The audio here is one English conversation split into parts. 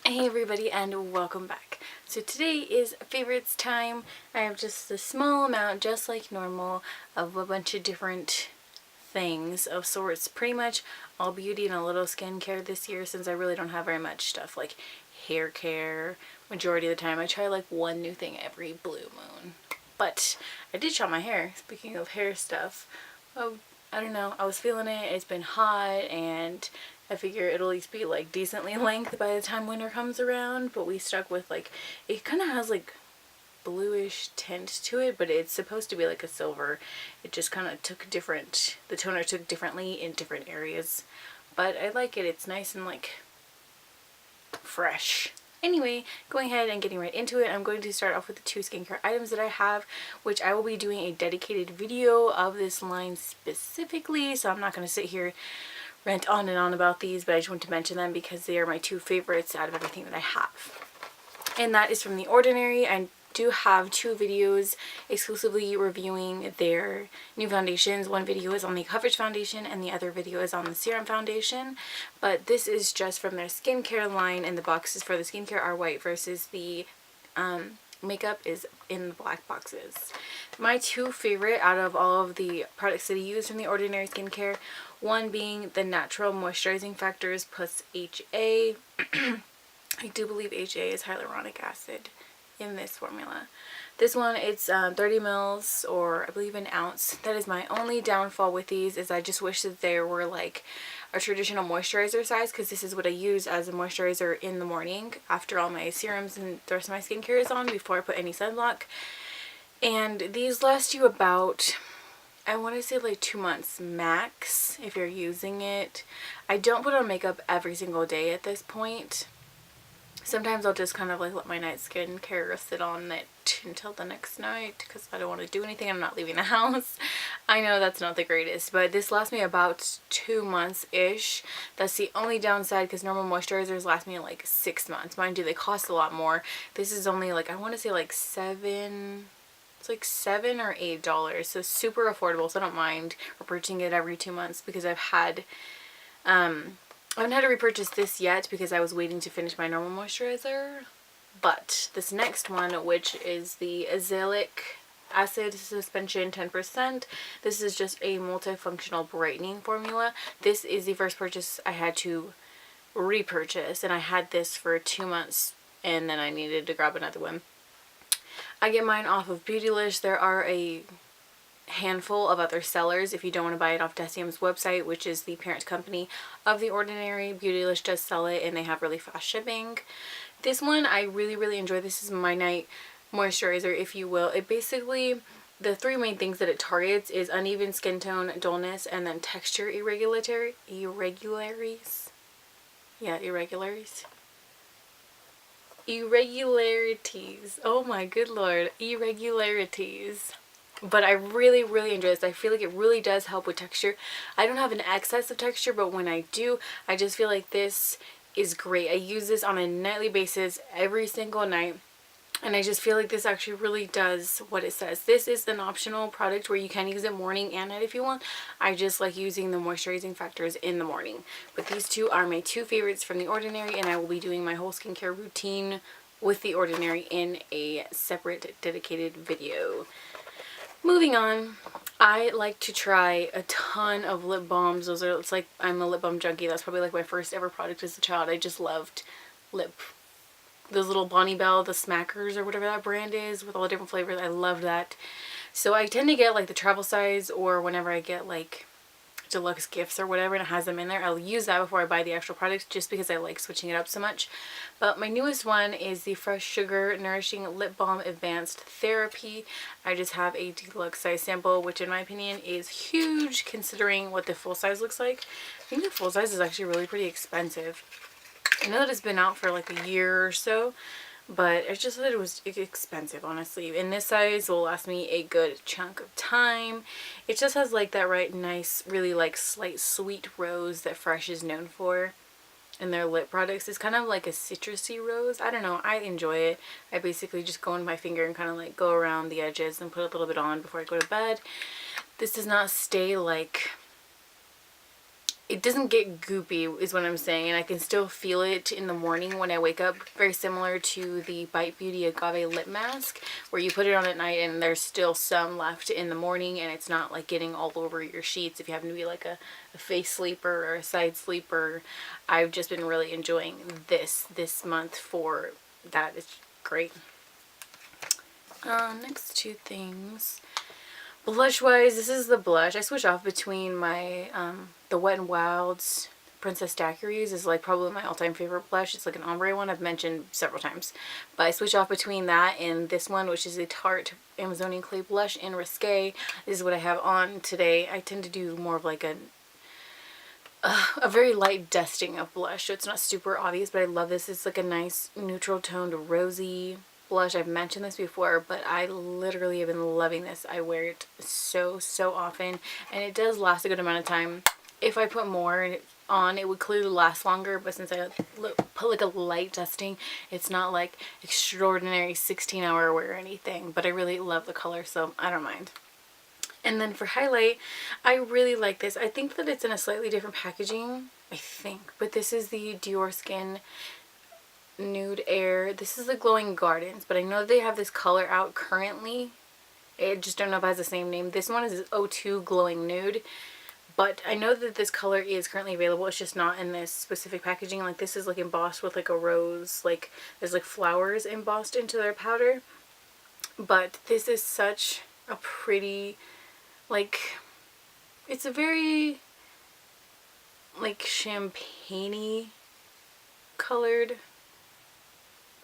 Hey everybody, and welcome back. So today is favorites time. I have just a small amount, just like normal, of a bunch of different things of sorts. Pretty much all beauty and a little skincare this year, since I really don't have very much stuff like hair care. Majority of the time I try like one new thing every blue moon. But I did shop my hair. Speaking of hair stuff, oh, I don't know, I was feeling it. It's been hot and I figure it'll at least be like decently length by the time winter comes around, but we stuck with like, it kind of has like bluish tint to it, but it's supposed to be like a silver. It just kind of took different, the toner took differently in different areas, but I like it. It's nice and like fresh. Anyway, going ahead and getting right into it, I'm going to start off with the two skincare items that I have, which I will be doing a dedicated video of this line specifically, so I'm not going to sit here rant on and on about these, but I just want to mention them because they are my two favorites out of everything that I have. And that is from The Ordinary. I do have two videos exclusively reviewing their new foundations. One video is on the coverage foundation and the other video is on the serum foundation, but this is just from their skincare line, and the boxes for the skincare are white versus the makeup is in the black boxes. My two favorite out of all of the products that I use from The Ordinary skincare, one being the natural moisturizing factors plus HA. I do believe HA is hyaluronic acid in this formula. This one, it's 30 mils or I believe an ounce. That is my only downfall with these, is I just wish that there were like a traditional moisturizer size, because this is what I use as a moisturizer in the morning after all my serums and the rest of my skincare is on, before I put any sunblock. And these last you about, I want to say like 2 months max if you're using it. I don't put on makeup every single day at this point. Sometimes I'll just kind of like let my night skincare sit on it until the next night because I don't want to do anything. I'm not leaving the house. I know that's not the greatest, but this lasts me about 2 months-ish. That's the only downside, because normal moisturizers last me like 6 months. Mind you, they cost a lot more. This is only like, I want to say like $7 or $8, so super affordable. So I don't mind repurchasing it every 2 months, because I've had I haven't had to repurchase this yet because I was waiting to finish my normal moisturizer. But this next one, which is the Azelaic Acid Suspension 10%, this is just a multifunctional brightening formula. This is the first purchase I had to repurchase, and I had this for 2 months and then I needed to grab another one. I get mine off of Beautylish. There are a handful of other sellers if you don't want to buy it off Decem's website, which is the parent company of The Ordinary. Beautylish does sell it and they have really fast shipping. This one I really enjoy. This is my night moisturizer, if you will. It basically, the three main things that it targets is uneven skin tone, dullness, and then texture irregularities. Yeah, irregularities. Oh my good lord, irregularities. But I really enjoy this. I feel like it really does help with texture. I don't have an excess of texture, but when I do, I just feel like this is great. I use this on a nightly basis every single night, and I just feel like this actually really does what it says. This is an optional product where you can use it morning and night if you want. I just like using the moisturizing factors in the morning. But these two are my two favorites from The Ordinary, and I will be doing my whole skincare routine with The Ordinary in a separate dedicated video. Moving on, I like to try a ton of lip balms. It's like, I'm a lip balm junkie. That's probably like my first ever product as a child. I just loved those little Bonnie Bell, the Smackers or whatever that brand is, with all the different flavors. I love that. So I tend to get like the travel size, or whenever I get like deluxe gifts or whatever and it has them in there, I'll use that before I buy the actual product, just because I like switching it up so much. But my newest one is the Fresh Sugar Nourishing Lip Balm Advanced Therapy. I just have a deluxe size sample, which in my opinion is huge considering what the full size looks like. I think the full size is actually really pretty expensive. I know that it's been out for like a year or so, but it's just that it was expensive, honestly. And this size will last me a good chunk of time. It just has like that right nice, really like slight sweet rose that Fresh is known for in their lip products. It's kind of like a citrusy rose. I don't know, I enjoy it. I basically just go in my finger and kind of like go around the edges and put a little bit on before I go to bed. This does not stay like it doesn't get goopy is what I'm saying, and I can still feel it in the morning when I wake up. Very similar to the Bite Beauty Agave lip mask, where you put it on at night and there's still some left in the morning, and it's not like getting all over your sheets if you happen to be like a face sleeper or a side sleeper. I've just been really enjoying this month for that. It's great. Next two things. Blush wise, this is the blush. I switch off between my the Wet n Wild's Princess Daiquiris is like probably my all-time favorite blush. It's like an ombre one I've mentioned several times. But I switch off between that and this one, which is a Tarte Amazonian Clay Blush in Risque. This is what I have on today. I tend to do more of like a very light dusting of blush, so it's not super obvious, but I love this. It's like a nice neutral toned rosy blush. I've mentioned this before, but I literally have been loving this. I wear it so often, and it does last a good amount of time. If I put more on, it would clearly last longer, but since I put like a light dusting, it's not like extraordinary 16-hour wear or anything, but I really love the color, so I don't mind. And then for highlight, I really like this. I think that it's in a slightly different packaging, I think, but this is the Dior Skin Nude Air. This is the Glowing Gardens, but I know they have this color out currently. I just don't know if it has the same name. This one is 02 Glowing Nude, but I know that this color is currently available. It's just not in this specific packaging. Like this is like embossed with like a rose, like there's like flowers embossed into their powder. But this is such a pretty, like, it's a very like champagne-y colored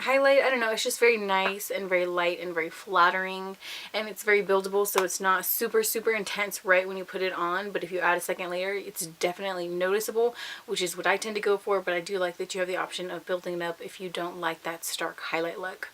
highlight. I don't know, it's just very nice and very light and very flattering, and it's very buildable, so it's not super intense right when you put it on, but if you add a second layer, it's definitely noticeable, which is what I tend to go for. But I do like that you have the option of building it up if you don't like that stark highlight look.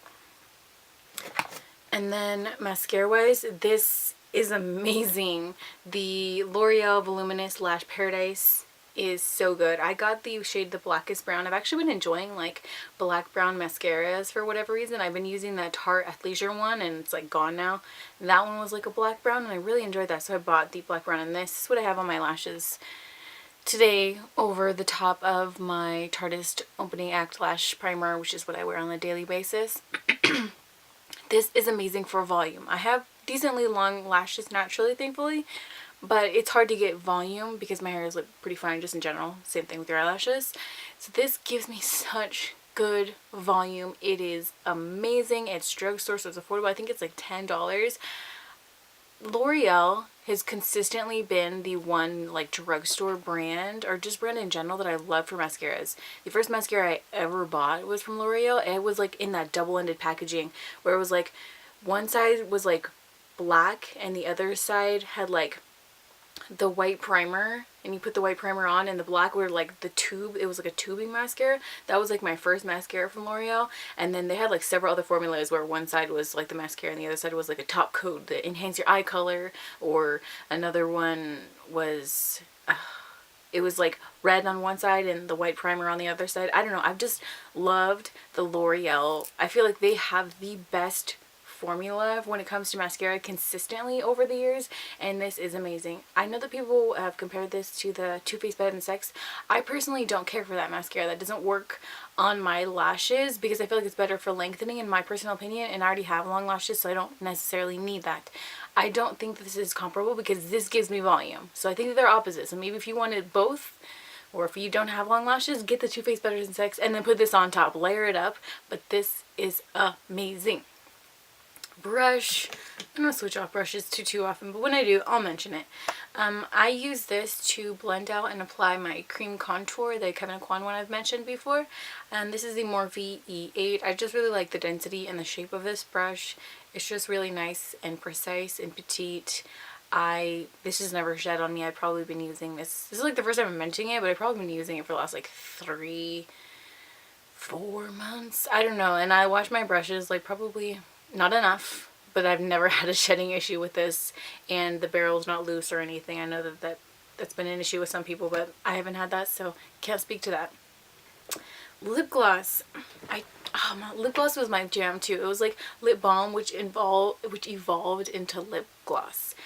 And then mascara wise, this is amazing. The L'Oreal Voluminous Lash Paradise is so good. I got the shade the Blackest Brown. I've actually been enjoying like black brown mascaras for whatever reason. I've been using that Tarte Athleisure one and it's like gone now. That one was like a black brown and I really enjoyed that, so I bought the black brown, and this is what I have on my lashes today over the top of my Tarteist Opening Act Lash Primer, which is what I wear on a daily basis. This is amazing for volume. I have decently long lashes naturally, thankfully, but it's hard to get volume because my hair is like pretty fine just in general. Same thing with your eyelashes. So this gives me such good volume. It is amazing. It's drugstore, so it's affordable. I think it's like $10. L'Oreal has consistently been the one like drugstore brand, or just brand in general, that I love for mascaras. The first mascara I ever bought was from L'Oreal, and it was like in that double-ended packaging where it was like one side was like black and the other side had like the white primer, and you put the white primer on, and the black were like the tube. It was like a tubing mascara. That was like my first mascara from L'Oreal. And then they had like several other formulas where one side was like the mascara and the other side was like a top coat that enhanced your eye color, or another one was it was like red on one side and the white primer on the other side. I don't know, I've just loved the L'Oreal. I feel like they have the best formula when it comes to mascara consistently over the years, and this is amazing. I know that people have compared this to the Too Faced Better Than Sex. I personally don't care for that mascara. That doesn't work on my lashes because I feel like it's better for lengthening in my personal opinion, and I already have long lashes, so I don't necessarily need that. I don't think this is comparable because this gives me volume, so I think that they're opposites. So maybe if you wanted both, or if you don't have long lashes, get the Too Faced Better Than Sex and then put this on top, layer it up. But this is amazing. Brush, I don't switch off brushes too often, but when I do, I'll mention it. I use this to blend out and apply my cream contour, the Kevyn Aucoin one I've mentioned before, and this is the Morphe E8. I just really like the density and the shape of this brush. It's just really nice and precise and petite. This has never shed on me. I've probably been using this. This is like the first time I'm mentioning it, but I've probably been using it for the last like 3-4 months. I don't know, and I wash my brushes like probably not enough, but I've never had a shedding issue with this, and the barrel's not loose or anything. I know that's been an issue with some people, but I haven't had that, so can't speak to that. Lip gloss. Lip gloss was my jam too. It was like lip balm, which evolved into lip gloss.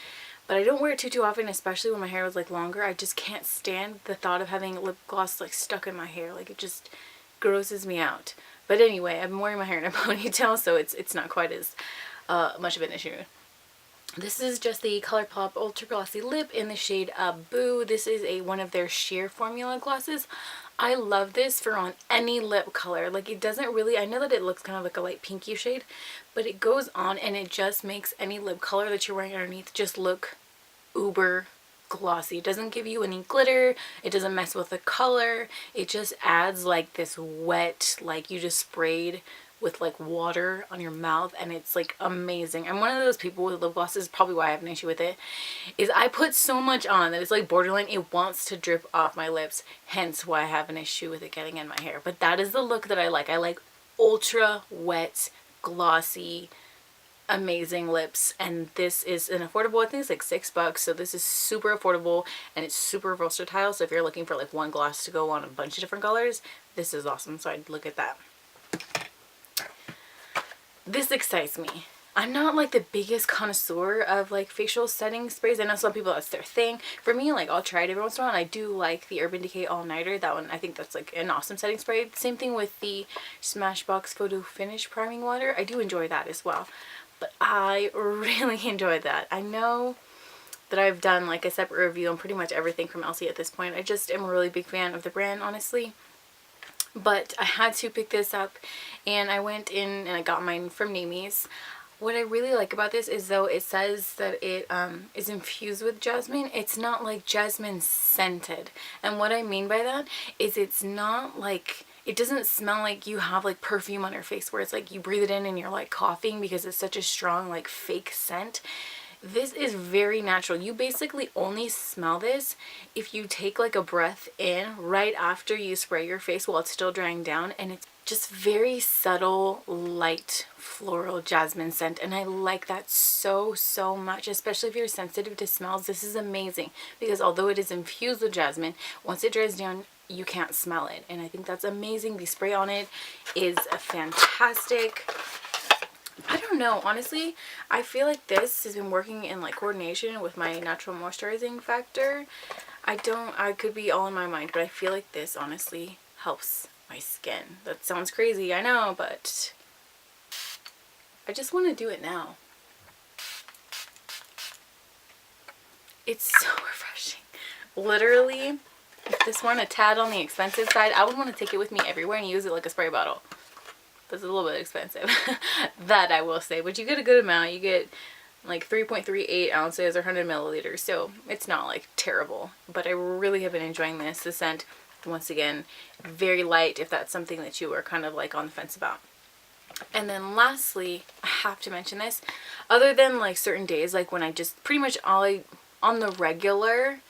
but I don't wear it too often, especially when my hair was like longer. I just can't stand the thought of having lip gloss like stuck in my hair. Like, it just grosses me out. But anyway, I'm wearing my hair in a ponytail, so it's not quite as much of an issue. This is just the ColourPop Ultra Glossy Lip in the shade Boo. This is one of their sheer formula glosses. I love this for on any lip color. Like, it doesn't really, I know that it looks kind of like a light pinky shade, but it goes on and it just makes any lip color that you're wearing underneath just look uber glossy. It doesn't give you any glitter. It doesn't mess with the color. It just adds like this wet, like you just sprayed with like water on your mouth, and it's like amazing. I'm one of those people with lip glosses, probably why I have an issue with it, is I put so much on that it's like borderline, it wants to drip off my lips, hence why I have an issue with it getting in my hair. But that is the look that I like. I like ultra wet, glossy, amazing lips, and this is an affordable, I think it's like $6, so this is super affordable and it's super versatile. So if you're looking for like one gloss to go on a bunch of different colors, this is awesome. So I'd look at that. This excites me. I'm not like the biggest connoisseur of like facial setting sprays. I know some people, that's their thing. For me, like, I'll try it every once in a while, and I do like the Urban Decay All Nighter. That one, I think that's like an awesome setting spray. Same thing with the Smashbox Photo Finish Priming Water. I do enjoy that as well. But I really enjoy that. I know that I've done like a separate review on pretty much everything from Elcie at this point. I just am a really big fan of the brand, honestly. But I had to pick this up, and I went in and I got mine from Namie's. What I really like about this is, though it says that it is infused with jasmine, it's not like jasmine scented. And what I mean by that is it's not like, it doesn't smell like you have like perfume on your face where it's like you breathe it in and you're like coughing because it's such a strong like fake scent. This is very natural. You basically only smell this if you take like a breath in right after you spray your face while it's still drying down, and it's just very subtle, light, floral jasmine scent, and I like that so much, especially if you're sensitive to smells. This is amazing because although it is infused with jasmine, once it dries down, you can't smell it, and I think that's amazing. The spray on it is fantastic. I don't know, honestly, I feel like this has been working in like coordination with my natural moisturizing factor. I could be all in my mind, but I feel like this honestly helps my skin. That sounds crazy, I know, but I just want to do it now. It's so refreshing. Literally, if this weren't a tad on the expensive side, I would want to take it with me everywhere and use it like a spray bottle. That's a little bit expensive. That I will say, but you get a good amount. You get like 3.38 ounces or 100 milliliters, so it's not like terrible. But I really have been enjoying this. The scent, once again, very light if that's something that you are kind of like on the fence about. And then lastly, I have to mention this, other than like certain days, like when I just pretty much on the regular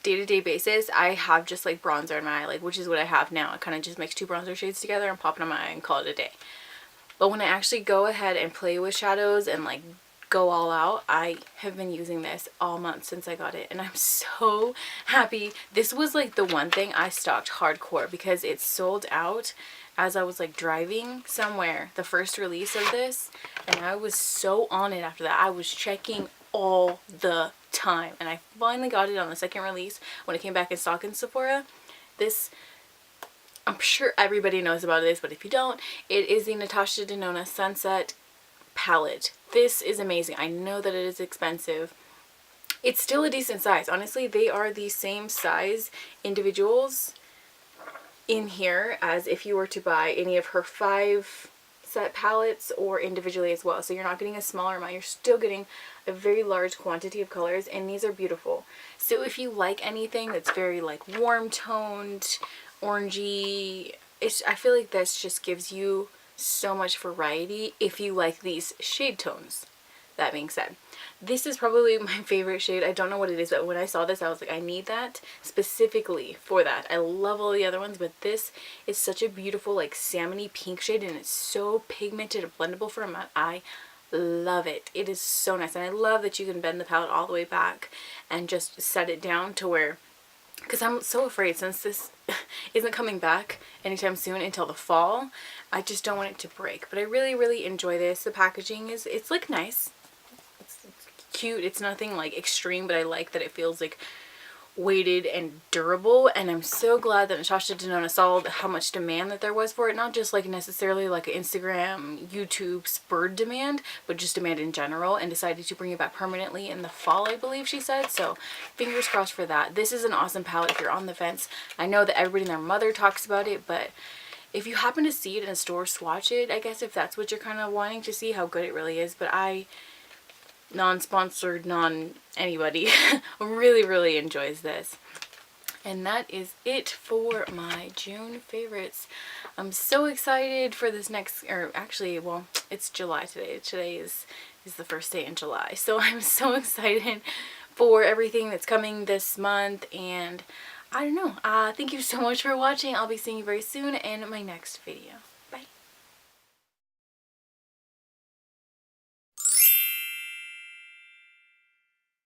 day-to-day basis, I have just like bronzer in my eye, like, which is what I have now. I kind of just mix two bronzer shades together and pop it on my eye and call it a day. But when I actually go ahead and play with shadows and like go all out, I have been using this all month since I got it, and I'm so happy. This was like the one thing I stocked hardcore because it sold out as I was like driving somewhere, the first release of this, and I was so on it after that. I was checking all the time, and I finally got it on the second release when it came back in stock in Sephora. This, I'm sure everybody knows about this, but if you don't, it is the Natasha Denona Sunset palette. This is amazing. I know that it is expensive. It's still a decent size. Honestly, they are the same size individuals in here as if you were to buy any of her 5 set palettes or individually as well. So you're not getting a smaller amount, you're still getting a very large quantity of colors, and these are beautiful. So if you like anything that's very like warm toned, orangey, I feel like this just gives you so much variety if you like these shade tones. That being said, this is probably my favorite shade. I don't know what it is, but when I saw this, I was like, I need that specifically for that. I love all the other ones, but this is such a beautiful like salmony pink shade, and it's so pigmented and blendable for a matte. I love it. It is so nice, and I love that you can bend the palette all the way back and just set it down to where, because I'm so afraid since this isn't coming back anytime soon until the fall, I just don't want it to break. But I really enjoy this. The packaging is, it's like nice. It's cute. It's nothing like extreme, but I like that it feels like weighted and durable, and I'm so glad that Natasha Denona saw how much demand that there was for it, not just like necessarily like an Instagram, YouTube spurred demand, but just demand in general, and decided to bring it back permanently in the fall, I believe she said. So fingers crossed for that. This is an awesome palette if you're on the fence. I know that everybody and their mother talks about it, but if you happen to see it in a store, swatch it, I guess, if that's what you're kind of wanting to see how good it really is. But I, non-sponsored, non-anybody, really enjoys this. And that is it for my June favorites. I'm so excited for this next, or actually, well, it's July today. Today is the first day in July. So I'm so excited for everything that's coming this month. And I don't know. Thank you so much for watching. I'll be seeing you very soon in my next video.